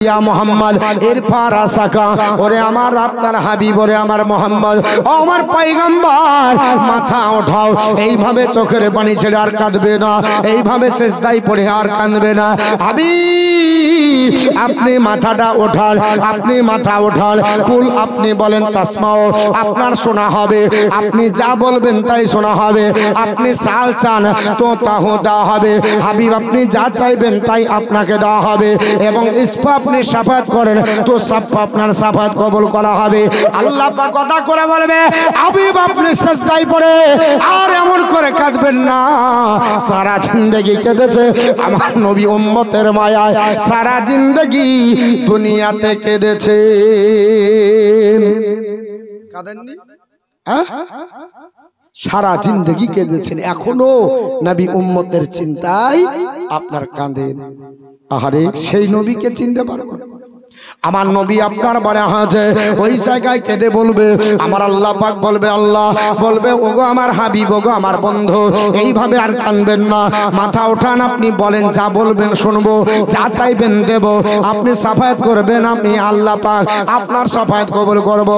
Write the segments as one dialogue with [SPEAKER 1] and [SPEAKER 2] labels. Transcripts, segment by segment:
[SPEAKER 1] ইয়া মুহাম্মদ ইরফা রাসাকা, ওরে আমার আপনার হাবিব, ওরে আমার মুহাম্মদ, ও আমার পয়গম্বর, মাথা ওঠাও। এইভাবে চোখের পানি ছেড়ে আর কাঁদবে না, এইভাবে সিজদায় পড়ে আর কাঁদবে না। হাবিব আপনি মাথাটা ওঠান, আপনি মাথা ওঠান। কুল আপনি বলেন তাসমাও, আপনার শোনা হবে। আপনি যা বলবেন তাই শোনা হবে। আপনি সাল চান তো তাও দেওয়া হবে। হাবিব আপনি যা চাইবেন তাই আপনাকে দেওয়া হবে। এবং ইসফা আপনি সাফাত করেন তো সব আপনার সাফাত কবুল করা হবে। আল্লাহ পাক কথা করে বলবে, হাবিব আপনি সিজদায় পড়ে আর এমন করে কাঁদবেন না। সারা জিন্দেগি কেঁদেছে আমার নবী উম্মতের মায়ায়, সারা জিন্দেগি দুনিয়াতে কেঁদেছে। কাঁদেননি? সারা জিন্দেগি কেঁদেছেন, এখনো নবী উম্মতের চিন্তায় আপনার কাঁদেন। আহারে সেই নবীকে চিনতে পারবো না। আমার নবী আপনার বারে আছে, ওই জায়গায় কেঁদে বলবে, আমার আল্লাহ পাক বলবে, আল্লাহ বলবে, ওগো আমার হাবিব, ওগো আমার বন্ধু, এইভাবে আর কাঁদবেন না। মাথা ওঠান, আপনি বলেন, যা বলবেন শুনবো, যা চাইবেন দেব। আপনি সাফায়াত করবেন, আমি আল্লাহ পাক আপনার সাফায়াত কবুল করব।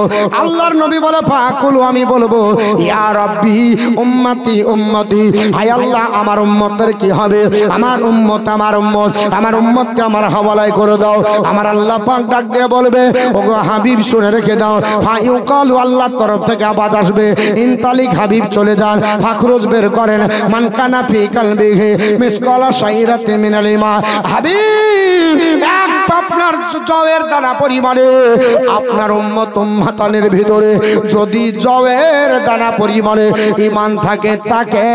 [SPEAKER 1] আল্লাহর নবী বলে, ফাকুলু আমি বলবো, ইয়া রাব্বি উম্মতি উম্মতি, হায় আল্লাহ আমার উম্মতের কি হবে? আমার উম্মত, আমার উম্মত, আমার উম্মতকে আমার হাওয়ালায় করে দাও। আমার আল্লাহ পাক ডাক দিয়ে বলবে, ওগো হাবিব শুনে রেখে দাও। ফায়ুকাল, আল্লাহর তরফ থেকে আওয়াজ আসবে, ইনতালিক হাবিব চলে যান। ফাখরুজ বের করেন, মান কানা ফি কলবিহি মিসকালা শাইরাতি মিনাল ঈমান। হাবিব এক আপনার জওয়ের দানা পরিমাণে আপনার উম্মত উম্মাতানের ভিতরে যদি জওয়ের দানা পরিমাণে ঈমান থাকে, তাকে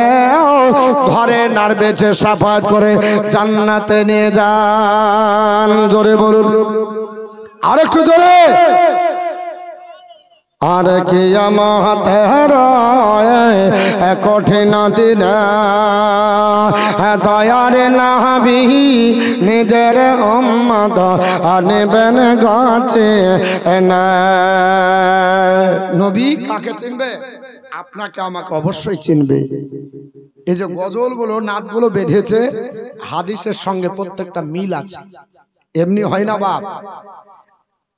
[SPEAKER 1] ধরে নার বেচে সাফাত করে জান্নাতে নিয়ে যান। জোরে বলুন, আরেকটু জোরে। আর কিয়ামতের কঠিন দিন দয়ার নবী নিজের উম্মত আনবেন গাছে। নবী কাকে চিনবে? আপনাকে আমাকে অবশ্যই চিনবে। এই যে গজলগুলো, নাতগুলো বেঁধেছে, হাদিসের সঙ্গে প্রত্যেকটা মিল আছে, এমনি হয় না বাপ।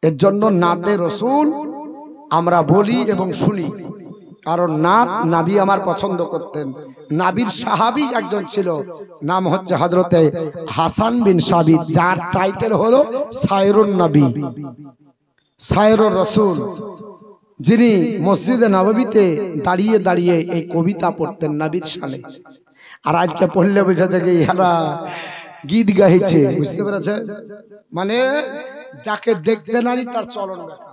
[SPEAKER 1] এর জন্য নাতে রসুল আমরা বলি এবং শুনি, কারণ নাত নাবি আমার পছন্দ করতেন। নাবির সাহাবী একজন ছিল, নাম হচ্ছে হযরতে হাসান বিন সাবিত, যার টাইটেল হলো সায়রুন নবী, সায়রুর রসুল, যিনি মসজিদে নববীতে দাঁড়িয়ে দাঁড়িয়ে এই কবিতা পড়তেন নবীর শানে। আর আজকে পড়লে বোঝা যায় এরা গীত গাইছে, বুঝতে পেরেছে? মানে যাকে দেখতে নারী তার চলন দেখা,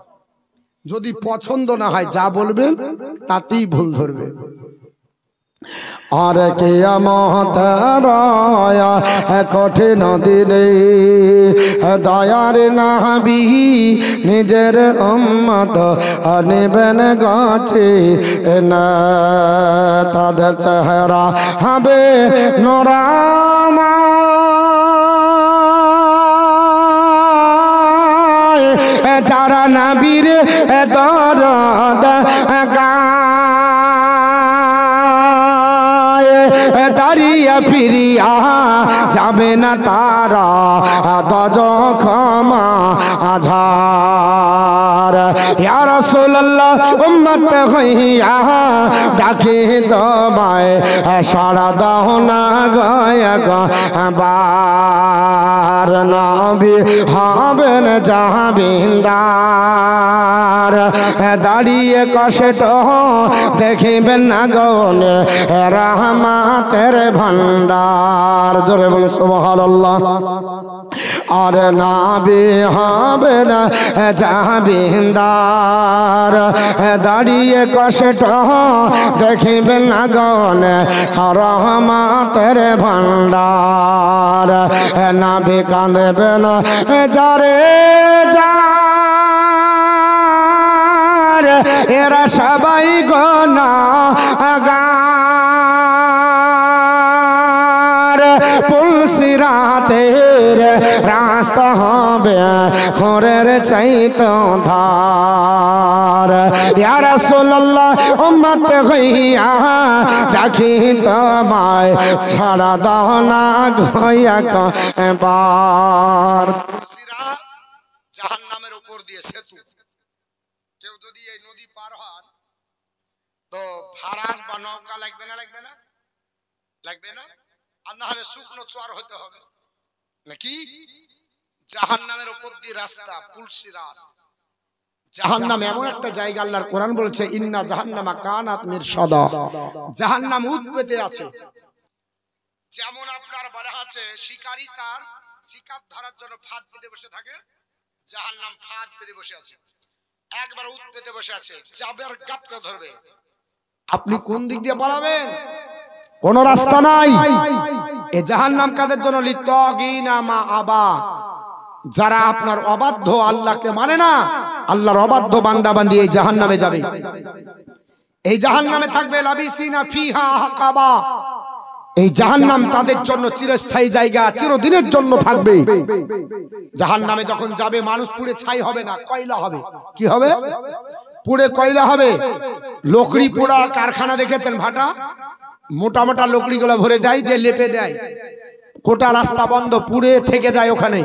[SPEAKER 1] যদি পছন্দ না হয় যা বলবেন তাতেই ভুল ধরবে। আর কিয়ামতের কঠিন দিনে দয়ার নবী নিজের উম্মত আনবেন গাছে। না তাদের চেহারা হবে নোরামা, যারা নবীর দরদ গায়, দাঁড়িয়ে ফিরিয়া যাবে না তারা দজ ক্ষমা আঝার। ইয়া রাসূলুল্লাহ উম্মত হইয়া ডাকে তোমায়, সাড়া দাও না গয়াবার। নবী হবেন জাহাবিন্দার, দাঁড়িয়ে কষ্ট দেখিবেন না গনে রহমতের ভান্ডার। জোরে বলে সুবহানাল্লাহ। আর নবী হবেন জাহাবিন্দার, দাঁড়িয়ে কষ্ট দেখিবেন না গনে রহমতের ভান্ডার। নবী কাঁদবেন যারে যার, এরা সবাই গুনাহগার। পুলসিরাতের রাস্তা হবে খোরের চাইতো ধার। ইয়া রাসূলুল্লাহ উম্মত হইয়া রাখি তোমায়, ছাড়া দাও না গয়া একবার। জাহান্নামের উপর দিয়ে সেতু। কেউ যদি এই নদী পার হন তো ফারাস বা নৌকা লাগবে না? লাগবে না? লাগবে না? আর না হলে শুকনো চর হতে হবে নাকি? জাহান্নামের উপর দিয়ে রাস্তা, পুলসিরাত। জাহান্নাম এমন একটা জায়গা, আল্লাহর কোরআন বলেছে ইন্না জাহান্নামা কানাত মিরসাদা, জাহান্নাম উৎপেতে আছে। যেমন আপনার বলা আছে শিকারী তার শিকার ধরার জন্য ফাঁদ পেতে বসে থাকে, জাহান্নাম ফাঁদ পেতে বসে আছে, একবার উৎপেতে বসে আছে, জাবের গাপকে ধরবে। আপনি কোন দিক দিয়ে পালাবেন? কোন রাস্তা নাই। এই জাহান্নাম কাদের জন্য? লিতাগিনা মা আবা, যারা আপনার অবাধ্য, আল্লাহকে মানে না, আল্লাহর অবাধ্য বান্দা বান্দি এই জাহান্নামে যাবে। এই জাহান্নামে থাকবে লাবিসিনা ফিহা আহকাবা, এই জাহান্নাম তাদের জন্য চিরস্থায়ী জায়গা, চিরদিনের জন্য থাকবে। জাহান্নামে যখন যাবে মানুষ পুড়ে ছাই হবে না, কয়লা হবে। কি হবে? পুড়ে কয়লা হবে। লকড়ি পোড়া কারখানা দেখেছেন? ভাটা মোটা মোটা লকড়িগুলো ভরে দেয়, দিয়ে লেপে দেয়, গোটা রাস্তা বন্ধ, পুড়ে থেকে যায় ওখানে।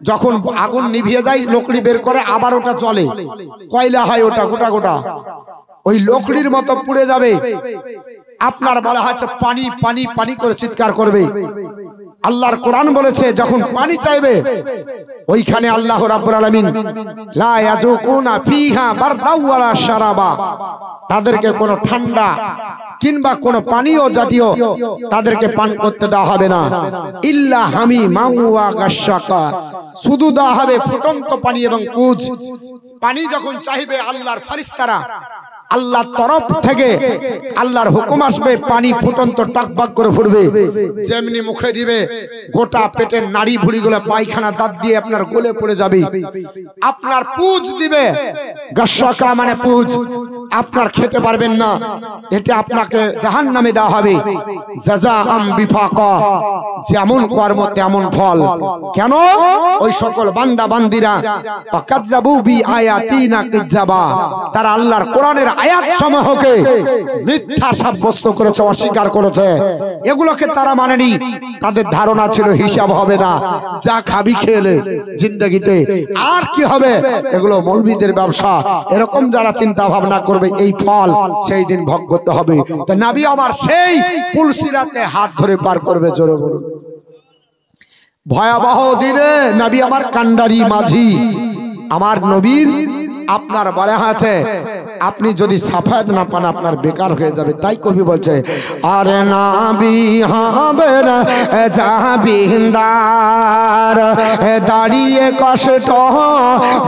[SPEAKER 1] যখন আগুন নিভিয়ে যায় লকড়ি বের করে আবার ওটা চলে, কয়লা হয় ওটা গোটা গোটা, ওই লকড়ির মতো পুড়ে যাবে। আপনার বলা হচ্ছে পানি পানি পানি করে চিৎকার করবে। আল্লাহর কোরআন বলেছে যখন পানি চাইবে ওইখানে আল্লাহ রাব্বুল আলামিন লা ইয়াযুকুনা ফিহা বারদাও ওয়ালা শারাবা, তাদেরকে কোনো ঠান্ডা কিংবা কোনো পানীয় জাতীয় তাদেরকে পান করতে দেওয়া হবে না। ইল্লা হামিমা ওয়া গাশশাকা, শুধু দেওয়া হবে ফুটন্ত পানি এবং পুজ। পানি যখন চাইবে আল্লাহর ফেরেশতারা, আল্লাহর তরফ থেকে আল্লাহর হুকুম আসবে, পানি ফুটন্ত টকবক করে ফুটবে। যেমনি মুখে দিবে গোটা পেটের নাড়ি ভুড়িগুলো পায়খানা দাঁত দিয়ে আপনার গলে পড়ে যাবে। আপনার পুজ দিবে, গাশশাকা মানে পুজ, আপনার খেতে পারবেন না, এটা আপনাকে জাহান্নামে দেওয়া হবে। জাযাআম বিফাকা, যেমন কর্ম তেমন ফল। কেন? ওই সকল বান্দা বান্দিরা কাযযাবু বি আয়াতিনা কিযাবা, তারা আল্লাহর কোরআনের আয়াত সমূহকে মিথ্যা সাব্যস্ত করেছে, অস্বীকার করেছে। এগুলোকে তারা মানেনি। তাদের ধারণা ছিল হিসাব হবে না, যা খাবি খেলে জিন্দেগিতে আর কি হবে, এগুলো মৌলবীদের ব্যবসা। এরকম যারা চিন্তা ভাবনা করবে এই ফল সেই দিন ভোগ করতে হবে। তো নবী আমার সেই পুলসিরাতে হাত ধরে পার করবে। জোরে বলুন। ভয়াবহ দিনে নবী আমার কান্ডারি মাঝি, আমার নবীর আপনার বলা আছে আপনি যদি সাফায়াত না পান আপনার বেকার হয়ে যাবে। তাই কবি বলছে আরে নবী হবেন জাবিন্দার, দাঁড়িয়ে কষ্ট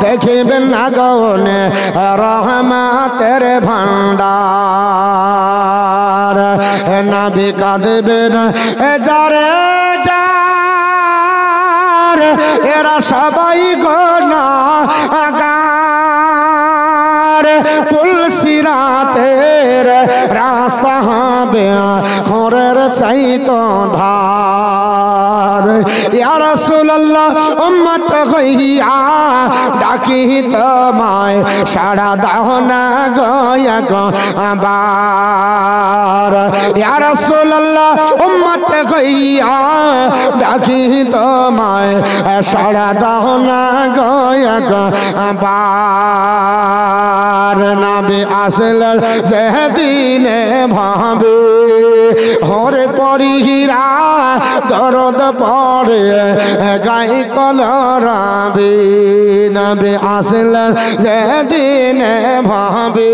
[SPEAKER 1] দেখবেন না গনে রহমতের ভান্ডার। নবী কাঁদবেন যারে যার, এরা সবাই গুনাহগার, পুলসিরাতের রাস্তা হবে খোরের চাইতো ধার। ইয়া রাসূলুল্লাহ উম্মত হইয়া ডাকি তোমায়, সাড়া দাও না গয়াকবার। ইয়া রাসূলুল্লাহ উম্মত হইয়া ডাকি তোমায়, সাড়া দাও না গয়াকবার। নবী আসলেন যেদিনে ভাবে হরে পরিহীরা দরদ পড়ে গাই কলরাবে। নবী আসলেন যেদিনে ভাবে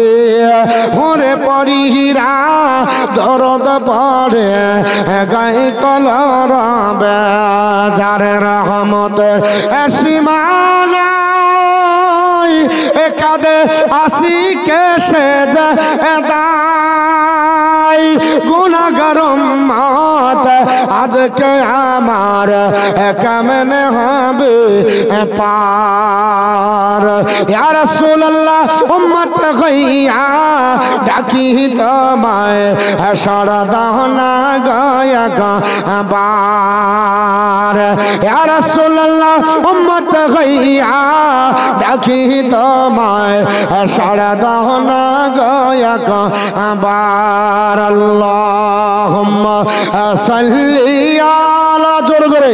[SPEAKER 1] হরে পরিহীরা দরদ পড়ে গাই কলরাবে। যার রহমত সীমানা কাঁদে আসি কেসে দায়, গুনাহগার উম্মত আজকে আমার কেমনে হবে পার। ইয়া রাসূলুল্লাহ উম্মত হইয়া ডাকি তোমায়, সাড়া দাও না গয়াকবার। ইয়া রাসূলুল্লাহ উম্মত হইয়া ডাকি তোমায়, সাড়া দাও না গয়াকবার। আল্লাহুম্মা সাল্লি আলা, জোরে জোরে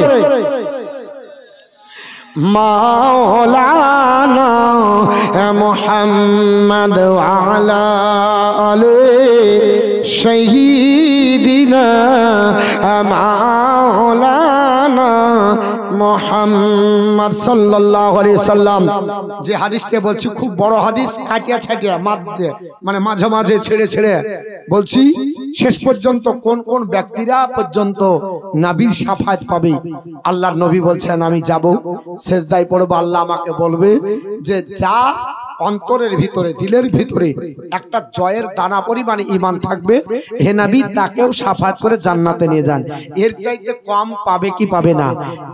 [SPEAKER 1] মাওলানা মুহাম্মদ ওয়ালা আলে শহীদিনা মাওলানা মুহাম্মদ সাল্লাল্লাহু আলাইহি সাল্লাম। যে হাদিসটা বলছি খুব বড় হাদিস, কাটিয়া ছাটিয়া মানে মাঝে মাঝে ছেড়ে ছেড়ে বলছি। শেষ পর্যন্ত কোন কোন ব্যক্তিরা পর্যন্ত নবীর শাফায়াত পাবে। আল্লাহর নবী বলছেন আমি যাব, সেজদায় পড়ব, আল্লাহ আমাকে বলবে যে যা অন্তরের ভিতরে দিলের ভিতরে একটা জয়ের দানা পরিমাণে ঈমান থাকবে, হে নবী তাকেও শাফায়াত করে জান্নাতে নিয়ে যান। এর চাইতে কম পাবে কি পাবে না?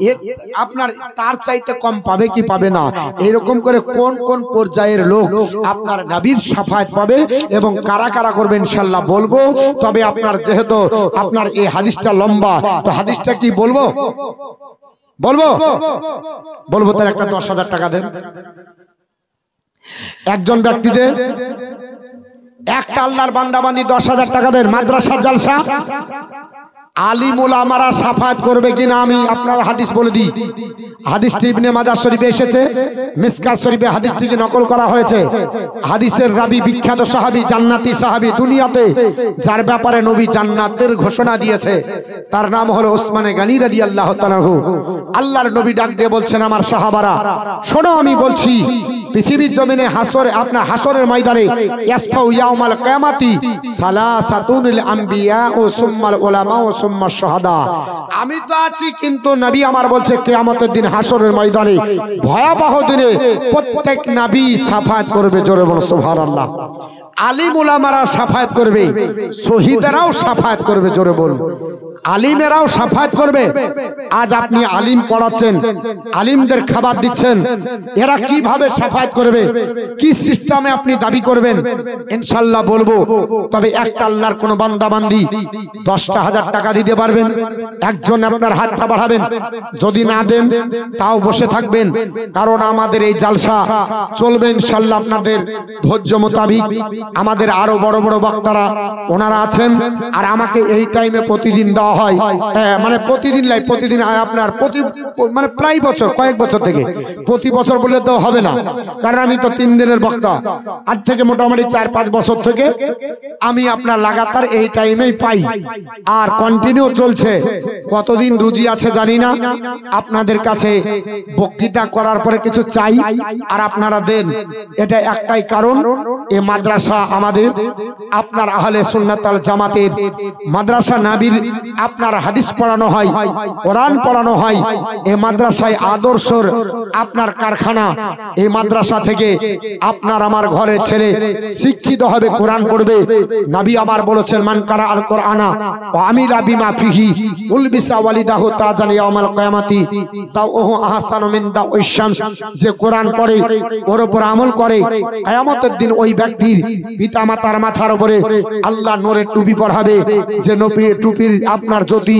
[SPEAKER 1] এর আপনার তার চাইতে কম পাবে কি পাবে না? এরকম করে কোন কোন পর্যায়ের লোক আপনার নবীর শাফায়াত পাবে এবং কারা কারা করবে ইনশাআল্লাহ বলবো। তবে আপনার যেহেতু আপনার এই হাদিসটা লম্বা, তো হাদিসটা কি বলবো বলবো তার একটা 10,000 টাকা দেন। একজন ব্যক্তিদের একটা আল্লাহর বান্দাবান্দি 10,000 টাকা দেন। মাদ্রাসা জালসা আলিম উলামারা শাফায়াত করবে কিনা আমি আপনার হাদিস বলে দিই। হাদিসটি ইবনে মাজাহ শরীফে এসেছে, মিসকাত শরীফে হাদিসটিকে নকল করা হয়েছে। হাদিসের রাবী বিখ্যাত সাহাবী, জান্নাতি সাহাবী, দুনিয়াতে যার ব্যাপারে নবী জান্নাতের ঘোষণা দিয়েছে, তার নাম হলো ওসমানে গনি রাদিয়াল্লাহু তাআলা আনহু। আল্লাহর নবী ডাক দিয়ে বলছেন আমার সাহাবারা শোনো, আমি বলছি পৃথিবীর জমিনে হাসরে আপনার হাসরের ময়দানে ইয়াসফাউ ইয়াউমাল কিয়ামাতি সালাসাতুল আমবিয়া ও সুম্মাল উলামা ও সুম্মা শুহাদা। আমি তো আছি, কিন্তু নবী আমার বলছে কিয়ামতের দিন হাসরের ময়দানে ভয়াবহ দিনে প্রত্যেক নবী শাফায়াত করবে। জোরে বলো সুবহানাল্লাহ। আলিম উলামারা শাফায়াত করবে, শহীদেরাও শাফায়াত করবে। জোরে বলুন, আলিমেরাও শাফায়াত করবে। আজ আপনি আলিম পড়াচ্ছেন, আলিমদের খাবার দিচ্ছেন, এরা কিভাবে শাফায়াত করবে, কি সিস্টেমে আপনি দাবি করবেন ইনশাআল্লাহ বলবো। তবে একটা আল্লাহর কোন বান্দা বান্দি 10,000 টাকা দিতে পারবেন? একজন আপনার হাতটা বাড়াবেন, যদি না দেন তাও বসে থাকবেন, কারণ আমাদের এই জালসা চলবে ইনশাআল্লাহ আপনাদের ধৈর্য মোতাবিক। আমাদের আরো বড় বড় বক্তারা ওনারা আছেন, আর আমাকে এই টাইমে প্রতিদিন দেওয়া হয়, মানে প্রতিদিন লাই, প্রতিদিন আপনার মানে প্রায় বছর, কয়েক বছর থেকে, প্রতি বছর বললে তো হবে না, কারণ আমি তো 3 দিনের বক্তা। আজ থেকে মোটামুটি 4-5 বছর থেকে আমি আপনার লাগাতার এই টাইমেই পাই, আর কন্টিনিউ চলছে। কতদিন রুজি আছে জানি না। আপনাদের কাছে বক্তৃতা করার পরে কিছু চাই আর আপনারা দেন, এটা একটাই কারণ। এই মাদ্রাসা আমাদের আপনার আহলে সুন্নাত আল জামাতের মাদ্রাসা, নবীর আপনার হাদিস পড়ানো হয়, কোরআন পড়ানো হয়। এই মাদ্রাসায় আদর্শর আপনার কারখানা। এই মাদ্রাসা থেকে আপনার আমার ঘরের ছেলে শিক্ষিত হবে, কোরআন পড়বে। নবী আমার বলেছেন মান কারা আল কোরআনা ওয়া আমিলা বিমা ফিহি উলবিসা ওয়ালিদাহু তাজান ইয়াউমাল কিয়ামাতি তাওহু আহসানু মিন দাওইশ শামস। যে কোরআন পড়ে, ওর উপর আমল করে, কিয়ামতের দিন ওই ব্যক্তির পিতামাতার মাথার উপরে আল্লাহ নূরের টুপি পরাবে। যে টুপির আপনার জ্যোতি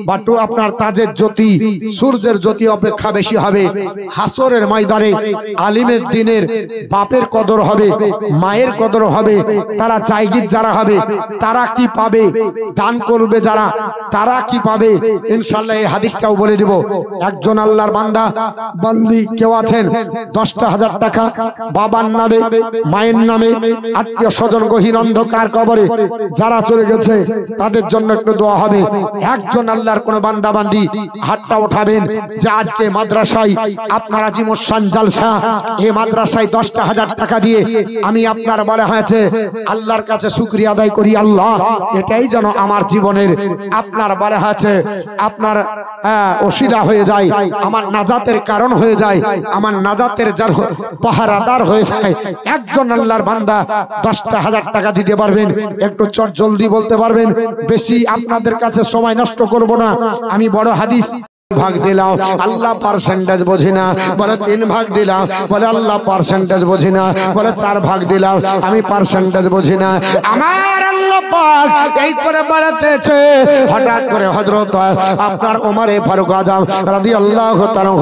[SPEAKER 1] বা আপনার তাজের জ্যোতি সূর্যের জ্যোতি অপেক্ষা বেশি হবে। হাসরের ময়দানে আলিমের দিনের বাপের কদর হবে, মায়ের কদর হবে। তারা জায়গির যারা হবে তারা কি পাবে, দান করবে যারা তারা কি পাবে ইনশাআল্লাহ এই হাদিসটাও বলে দিব। একজন আল্লাহর বান্দা বান্দি কেউ আছেন 10,000 টাকা বাবার নামে, মায়ের নামে, আত্মীয় স্বজন গহীন অন্ধকার কবরে যারা চলে গেছে তাদের জন্য একটু দোয়া হবে। একজন আল্লাহর কোন বান্দা বান্দি হাতটা উঠাবেন যে আজকে মাদ্রাসায় আপনারা জিমুসান জালসা, এই মাদ্রাসায় 10,000 টাকা দিয়ে আমি আপনার বলা হয়েছে আল্লাহর কাছে শুকরিয়া আদায় করি, আল্লাহ এটাই যেন আমার জীবনের আপনার বলা হয়েছে আপনার ওসিলা হয়ে যায়, আমার নাজাতের কারণ হয়ে যায়, আমার নাজাতের যার পাহারাদার হয়ে যায়। একজন আল্লাহর বান্দা 10,000 টাকা দিতে পারবেন? একটু চট জলদি বলতে পারবেন? বেশি আপনাদের কাছে সময় নষ্ট করব না। আমি বড় হাদিস ভাগ দিলাম, আল্লাহ পার্সেন্টেজ বোঝে না। বলে 3 ভাগ দিলাম, বলে আল্লাহ পার্সেন্টেজ বোঝে না। বলে 4 ভাগ দিলাম, আমি পার্সেন্টেজ বুঝি না। আমার আল্লাহ পাক এই করে বাড়াতেছে। হঠাৎ করে হযরত আপনার ওমরে ফারুক আজম রাদিয়াল্লাহু তাআলা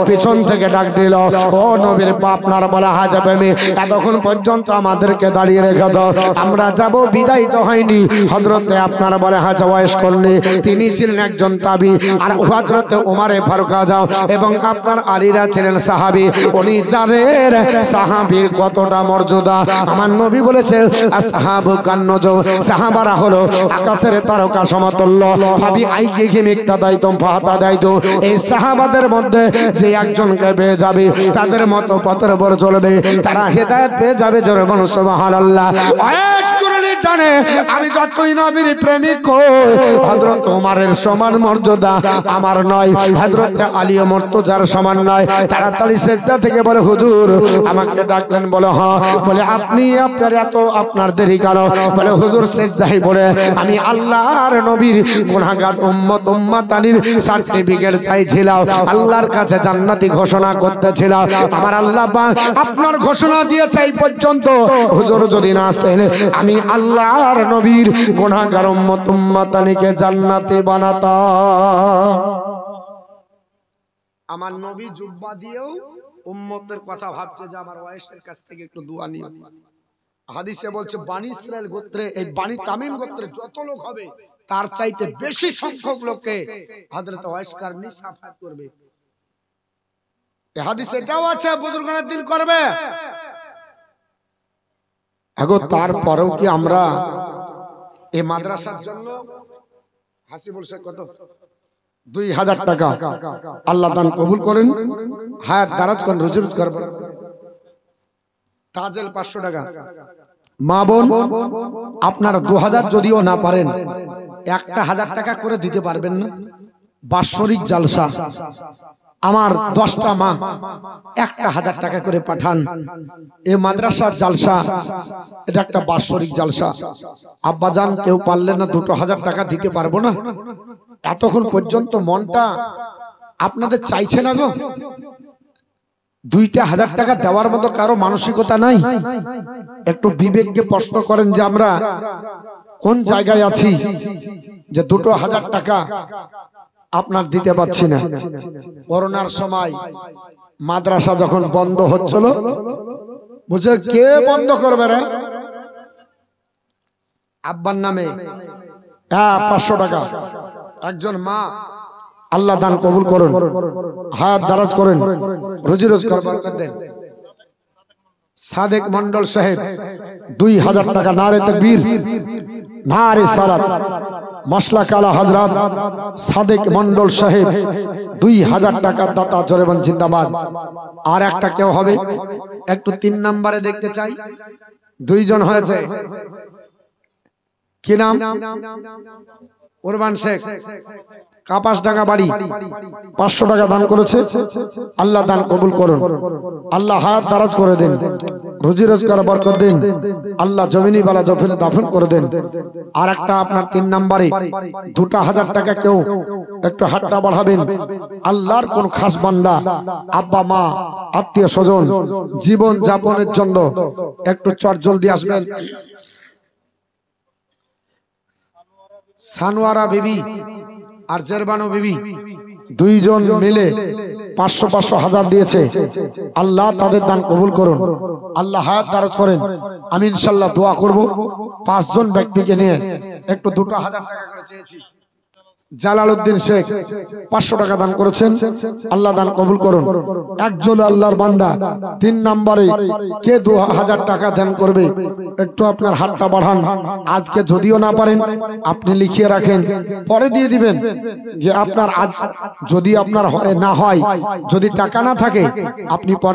[SPEAKER 1] পিছন থেকে ডাক দিল, ও নবীর আপনার বলা হাজাবে আমি এতক্ষণ পর্যন্ত আমাদেরকে দাঁড়িয়ে রেখে দাও, আমরা যাব, বিদায় তো হয়নি। হযরতে আপনার বলা হাজা ওয়াইস করলে তিনি ছিলেন একজন তাবি, আর হযরতে ওমরে ফারুক আজম এবং আপনার আলীরা ছিলেন সাহাবী। উনি জানেন সাহাবীর কতটা মর্যাদা। আমার নবী বলেছেন আসহাবু কান্নুজুম, সাহাবারা হলো আকাশের তারকা সমতুল্য। ভাবি আইয়িহিম ইক্তাদাইতুম ফাহতাদাইতুম, এই সাহাবাদের মধ্যে যে একজনকে পেয়ে যাবে তাদের মতো পথের উপর চলবে, তারা হেদায়েত পেয়ে যাবে। জোরে বলুন সুবহানাল্লাহ। আয়েশ কুরআনে জানে আমি যতই নবীর প্রেমিক হযরত ওমরের সমান মর্যাদা আমার নয়, হযরত আলী ও মুর্তজার সমান নয়। তাড়াতাড়ি সিজদা থেকে বলে হুজুর আমাকে ডাকলেন? বলে হ্যাঁ। বলে আপনি আপনার এত আপনার দেরি কেন? বলে হুজুর সিজদায় পড়ে আমি আল্লাহর নবীর গুনাহগার উম্মতানির সার্টিফিকেট চাইছিলাম, আল্লাহর কাছে জান্নাতি ঘোষণা করতেছিলাম। আমার আল্লাহ আপনার ঘোষণা দিয়েছে এই পর্যন্ত, হুজুর যদি না আসতেন আমি আল্লাহর নবীর গুনাহগার উম্মতানিকে জান্নাতি বানাতাম। আমার নবী জুব্বা দিয়েও উম্মতের কথা ভাবছে যে আমার ওয়াইসের কাছ থেকে একটু দোয়া নিও। হাদিসে বলছে বানি ইসরাইল গোত্রে, এই বানি তামিম গোত্রে যত লোক হবে তার চাইতে বেশি সংখ্যক লোককে হযরত ওয়াইস কারনী সাফাত করবে। এই হাদিসে এটাও আছে বুজুর্গদের দিন করবে। আগো তারপরেও কি আমরা এই মাদ্রাসার জন্য হাসি বলছে কত 2000 টাকা আল্লাহ দান কবুল করেন, হায়াত দারাজ করেন, রুজি রোজগার করেন। তাজেল 500 টাকা। মা বোন আপনারা 2000 যদিও না পারেন 1000 টাকা করে দিতে পারবেন না? বাৎসরিক জালসা আমার 10টা মা 1000 টাকা করে পাঠান। এই মাদ্রাসার জালসা এটা একটা বাৎসরিক জালসা। আব্বাজান কেউ পারলে না 2000 টাকা দিতে পারবো না? এতক্ষণ পর্যন্ত মনটা আপনাদের চাইছে না গো? 2000 টাকা দেওয়ার মতো কারো মানসিকতা নাই? একটু বিবেককে প্রশ্ন করেন যে আমরা কোন জায়গায় আছি যে 2000 টাকা আপনার দিতে পারছি না। করোনার সময় মাদ্রাসা যখন বন্ধ হচ্ছিল, বুঝে কে বন্ধ করবে রে? আব্বার নামে 500 টাকা একজন মা, আল্লাহ দান কবুল করুন, হায়াত দারাজ করেন, রুজি রোজগার বরকত দেন। সাদেক মন্ডল সাহেব 2000 টাকা। নারে তাকবীর, নারে সালাত। মাসলা কালা হযরত সাদেক মন্ডল সাহেব 2000 টাকা দাতা। জোরে বলেন জিন্দাবাদ। আর একটা কেউ হবে একটু 3 নম্বরে দেখতে চাই। 2 জন হয়েছে। কি নাম? কুরবান শেখ, কাপাস ডাঙ্গা বাড়ি, 500 টাকা দান করেছে। আল্লাহ দান কবুল করুন, আল্লাহ হায়াত দারাজ করে দেন, রুজি রোজগার বরকত দেন, আল্লাহ জমিনি বালা জফিনে দাফন করে দেন। আর একটা আপনার 3 নম্বরে 2000 টাকা কেউ একটু হাতটা বাড়াবেন। আল্লাহর কোন খাস বান্দা আব্বা মা আত্মীয় স্বজন জীবন যাপনের জন্য একটু চট জলদি আসবেন। সানোয়ারা বিবি আর জেরবানো বিবি 2 জন মিলে 500 1000 দিয়েছে। আল্লাহ তাদের দান কবুল করুন, আল্লাহ হায়াত দারাজ করেন। আমি ইনশাআল্লাহ দোয়া করব। 5 জন ব্যক্তিকে নিয়ে একটু 2000 টাকা করে চেয়েছি। জালালউদ্দিন শেখ 500 টাকা দান করেছেন, আল্লাহ দান কবুল করুন। একজন আল্লাহর বান্দা 3 নম্বরে কে 2000 টাকা দান করবে একটু আপনার হাতটা বাড়ান। আজকে যদিও না পারেন আপনি লিখিয়ে রাখেন, পরে দিয়ে দিবেন। যে আপনার আজ যদি আপনার না হয়, যদি টাকা না থাকে আপনি